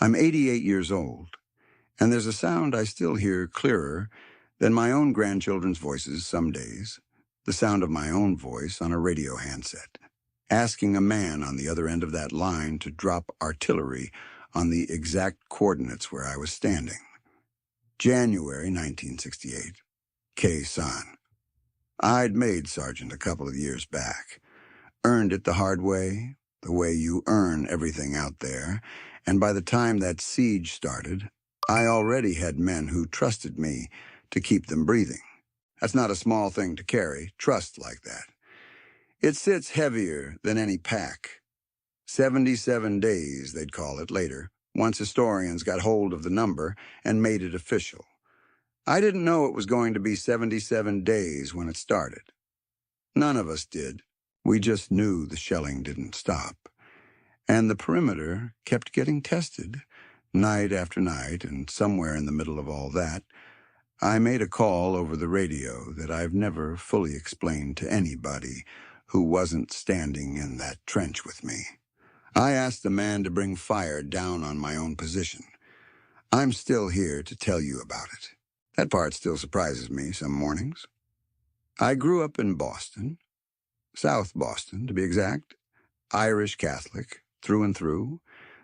I'm 88 years old, and there's a sound I still hear clearer than my own grandchildren's voices some days, the sound of my own voice on a radio handset, asking a man on the other end of that line to drop artillery on the exact coordinates where I was standing. January 1968, Khe Sanh. I'd made sergeant a couple of years back, earned it the hard way, the way you earn everything out there, and by the time that siege started, I already had men who trusted me to keep them breathing. That's not a small thing to carry, trust like that. It sits heavier than any pack. 77 days, they'd call it later, once historians got hold of the number and made it official. I didn't know it was going to be 77 days when it started. None of us did. We just knew the shelling didn't stop. And the perimeter kept getting tested, night after night, and somewhere in the middle of all that, I made a call over the radio that I've never fully explained to anybody who wasn't standing in that trench with me. I asked the man to bring fire down on my own position. I'm still here to tell you about it. That part still surprises me some mornings. I grew up in Boston, South Boston to be exact, Irish Catholic through and through,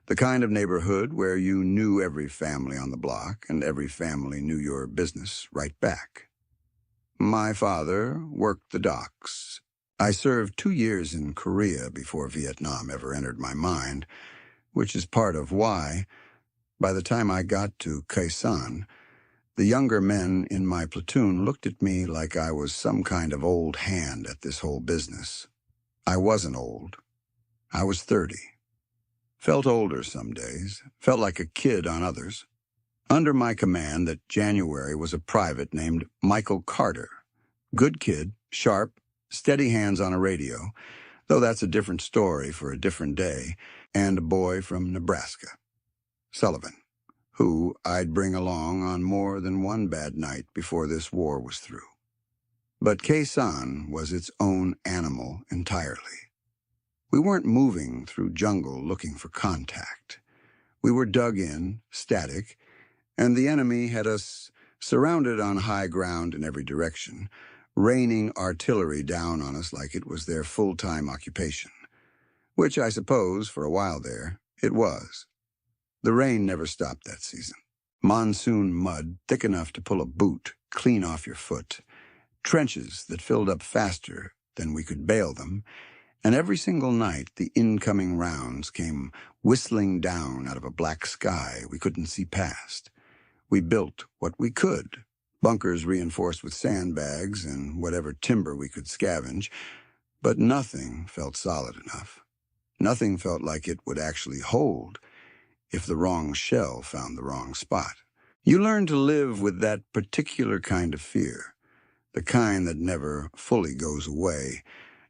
the kind of neighborhood where you knew every family on the block and every family knew your business right back. My father worked the docks. I served 2 years in Korea before Vietnam ever entered my mind, which is part of why, by the time I got to Khe Sanh, the younger men in my platoon looked at me like I was some kind of old hand at this whole business. I wasn't old. I was 30. Felt older some days, felt like a kid on others. Under my command that January was a private named Michael Carter. Good kid, sharp, steady hands on a radio, though that's a different story for a different day, and a boy from Nebraska, Sullivan, who I'd bring along on more than one bad night before this war was through. But Khe Sanh was its own animal entirely. We weren't moving through jungle looking for contact. We were dug in, static, and the enemy had us surrounded on high ground in every direction, raining artillery down on us like it was their full-time occupation, which I suppose, for a while there, it was. The rain never stopped that season. Monsoon mud thick enough to pull a boot clean off your foot, trenches that filled up faster than we could bail them, and every single night the incoming rounds came whistling down out of a black sky we couldn't see past. We built what we could, bunkers reinforced with sandbags and whatever timber we could scavenge, but nothing felt solid enough. Nothing felt like it would actually hold if the wrong shell found the wrong spot. You learn to live with that particular kind of fear, the kind that never fully goes away,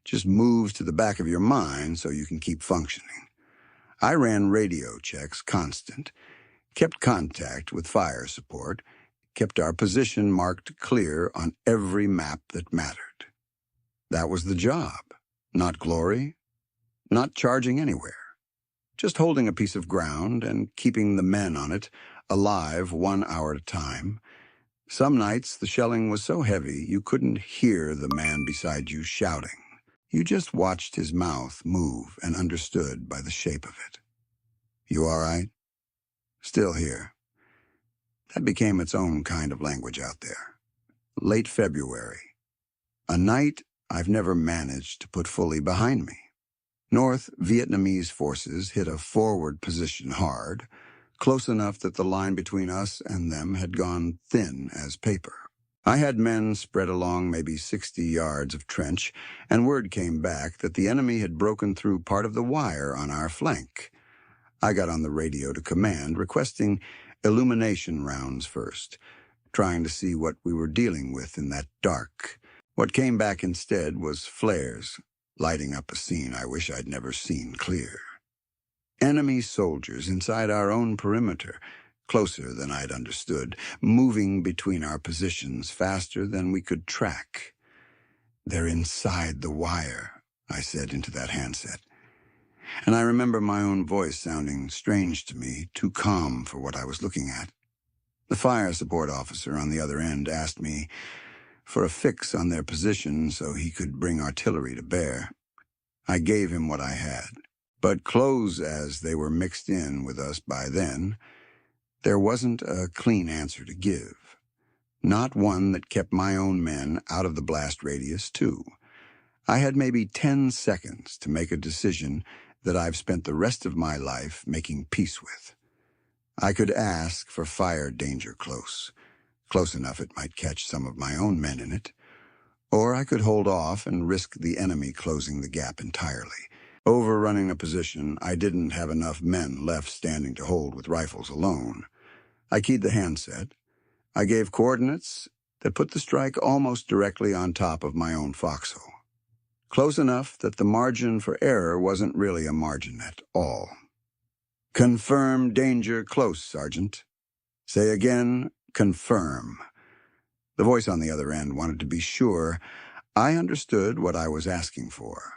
just moves to the back of your mind so you can keep functioning. I ran radio checks constant, kept contact with fire support, kept our position marked clear on every map that mattered. That was the job, not glory, not charging anywhere. Just holding a piece of ground and keeping the men on it alive 1 hour at a time. Some nights the shelling was so heavy you couldn't hear the man beside you shouting. You just watched his mouth move and understood by the shape of it. You all right? Still here. That became its own kind of language out there. Late February. A night I've never managed to put fully behind me. North Vietnamese forces hit a forward position hard, close enough that the line between us and them had gone thin as paper. I had men spread along maybe 60 yards of trench, and word came back that the enemy had broken through part of the wire on our flank. I got on the radio to command, requesting illumination rounds first, trying to see what we were dealing with in that dark. What came back instead was flares, lighting up a scene I wish I'd never seen clear. Enemy soldiers inside our own perimeter, closer than I'd understood, moving between our positions faster than we could track. "They're inside the wire," I said into that handset. And I remember my own voice sounding strange to me, too calm for what I was looking at. The fire support officer on the other end asked me for a fix on their position so he could bring artillery to bear. I gave him what I had. But close as they were mixed in with us by then, there wasn't a clean answer to give. Not one that kept my own men out of the blast radius, too. I had maybe 10 seconds to make a decision that I've spent the rest of my life making peace with. I could ask for fire danger close enough it might catch some of my own men in it, or I could hold off and risk the enemy closing the gap entirely. Overrunning a position I didn't have enough men left standing to hold with rifles alone. I keyed the handset. I gave coordinates that put the strike almost directly on top of my own foxhole. Close enough that the margin for error wasn't really a margin at all. Confirm danger close, Sergeant. Say again, confirm. The voice on the other end wanted to be sure I understood what I was asking for.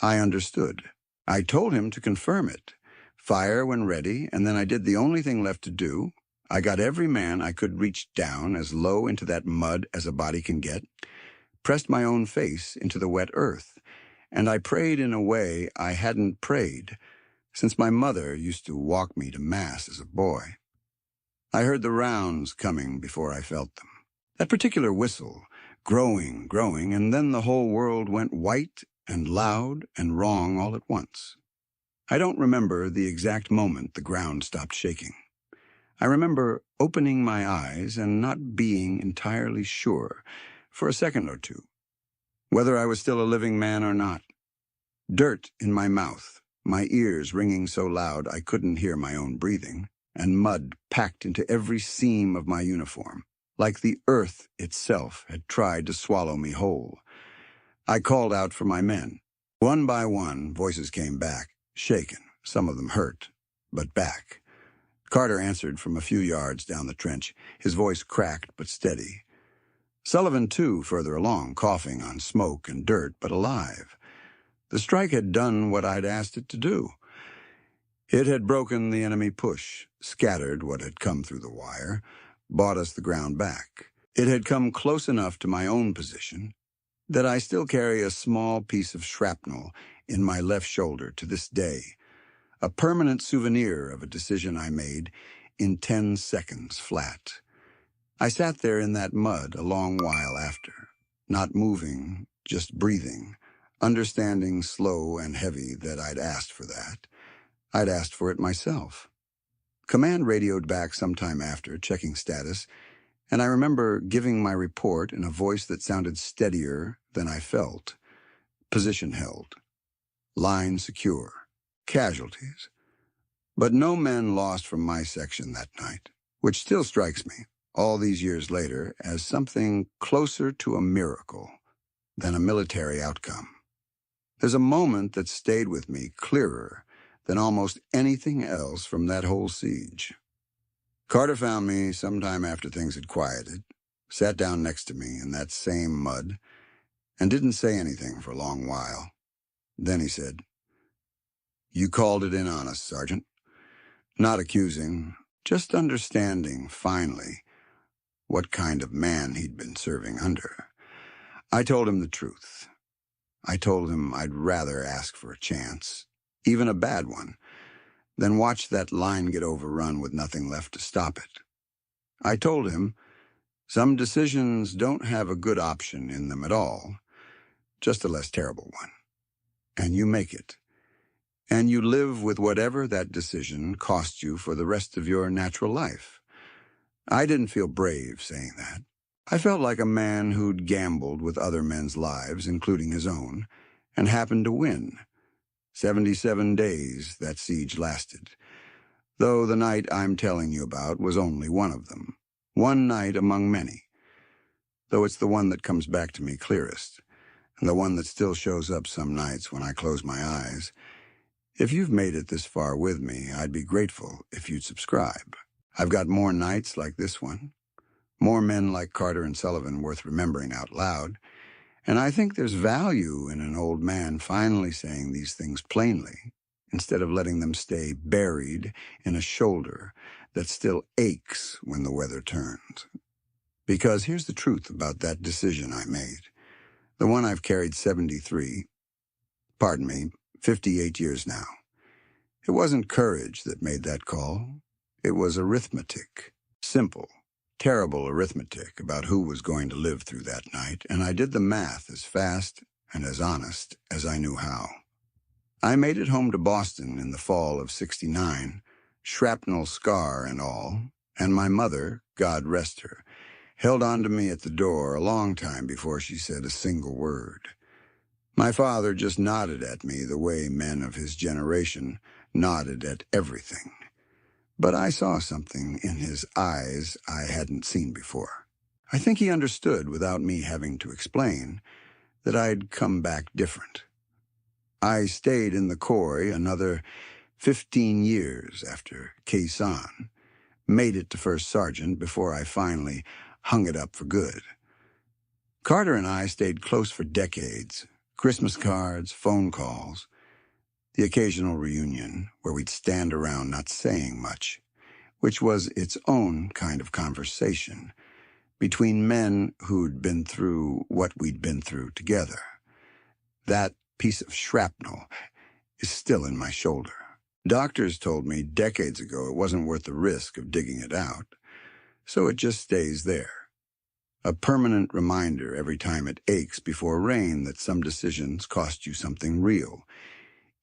I understood. I told him to confirm it. Fire when ready, and then I did the only thing left to do. I got every man I could reach down as low into that mud as a body can get, pressed my own face into the wet earth, and I prayed in a way I hadn't prayed since my mother used to walk me to Mass as a boy. I heard the rounds coming before I felt them. That particular whistle, growing, and then the whole world went white and loud and wrong all at once. I don't remember the exact moment the ground stopped shaking. I remember opening my eyes and not being entirely sure, for a second or two, whether I was still a living man or not. Dirt in my mouth, my ears ringing so loud I couldn't hear my own breathing, and mud packed into every seam of my uniform, like the earth itself had tried to swallow me whole. I called out for my men. One by one, voices came back, shaken, some of them hurt, but back. Carter answered from a few yards down the trench, his voice cracked but steady. Sullivan, too, further along, coughing on smoke and dirt, but alive. The strike had done what I'd asked it to do. It had broken the enemy push, scattered what had come through the wire, bought us the ground back. It had come close enough to my own position that I still carry a small piece of shrapnel in my left shoulder to this day, a permanent souvenir of a decision I made in 10 seconds flat. I sat there in that mud a long while after, not moving, just breathing, understanding slow and heavy that I'd asked for that. I'd asked for it myself. Command radioed back sometime after, checking status, and I remember giving my report in a voice that sounded steadier than I felt. Position held. Line secure. Casualties. But no men lost from my section that night, which still strikes me, all these years later, as something closer to a miracle than a military outcome. There's a moment that stayed with me clearer than almost anything else from that whole siege. Carter found me sometime after things had quieted, sat down next to me in that same mud, and didn't say anything for a long while. Then he said, "You called it in on us, Sergeant." Not accusing, just understanding, finally, what kind of man he'd been serving under. I told him the truth. I told him I'd rather ask for a chance, even a bad one, than watch that line get overrun with nothing left to stop it. I told him some decisions don't have a good option in them at all, just a less terrible one. And you make it. And you live with whatever that decision cost you for the rest of your natural life. I didn't feel brave saying that. I felt like a man who'd gambled with other men's lives, including his own, and happened to win. 77 days that siege lasted, though the night I'm telling you about was only one of them. One night among many, though it's the one that comes back to me clearest, and the one that still shows up some nights when I close my eyes. If you've made it this far with me, I'd be grateful if you'd subscribe. I've got more nights like this one, more men like Carter and Sullivan worth remembering out loud, and I think there's value in an old man finally saying these things plainly, instead of letting them stay buried in a shoulder that still aches when the weather turns. Because here's the truth about that decision I made, the one I've carried 58 years now. It wasn't courage that made that call. It was arithmetic. Simple, terrible arithmetic about who was going to live through that night, and I did the math as fast and as honest as I knew how. I made it home to Boston in the fall of '69, shrapnel scar and all, and my mother, God rest her, held on to me at the door a long time before she said a single word. My father just nodded at me the way men of his generation nodded at everything. But I saw something in his eyes I hadn't seen before. I think he understood, without me having to explain, that I'd come back different. I stayed in the Corps another 15 years after Khe Sanh, made it to first sergeant before I finally hung it up for good. Carter and I stayed close for decades. Christmas cards, phone calls, the occasional reunion where we'd stand around not saying much, which was its own kind of conversation between men who'd been through what we'd been through together. That piece of shrapnel is still in my shoulder. Doctors told me decades ago it wasn't worth the risk of digging it out, so it just stays there. A permanent reminder every time it aches before rain that some decisions cost you something real,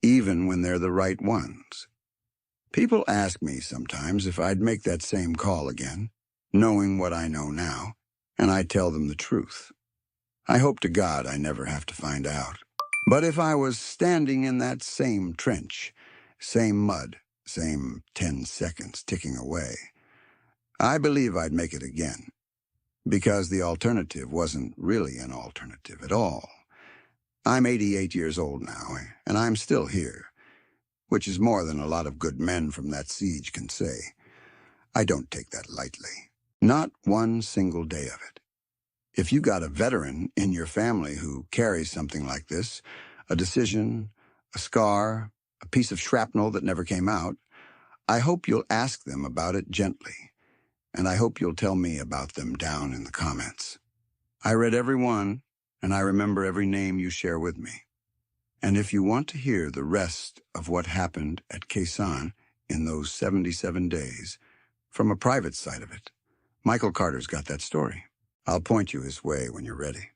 even when they're the right ones. People ask me sometimes if I'd make that same call again, knowing what I know now, and I tell them the truth. I hope to God I never have to find out. But if I was standing in that same trench, same mud, same 10 seconds ticking away, I believe I'd make it again. Because the alternative wasn't really an alternative at all. I'm 88 years old now, and I'm still here, which is more than a lot of good men from that siege can say. I don't take that lightly. Not one single day of it. If you got a veteran in your family who carries something like this, a decision, a scar, a piece of shrapnel that never came out, I hope you'll ask them about it gently. And I hope you'll tell me about them down in the comments. I read every one, and I remember every name you share with me. And if you want to hear the rest of what happened at Khe Sanh in those 77 days, from a private side of it, Michael Carter's got that story. I'll point you his way when you're ready.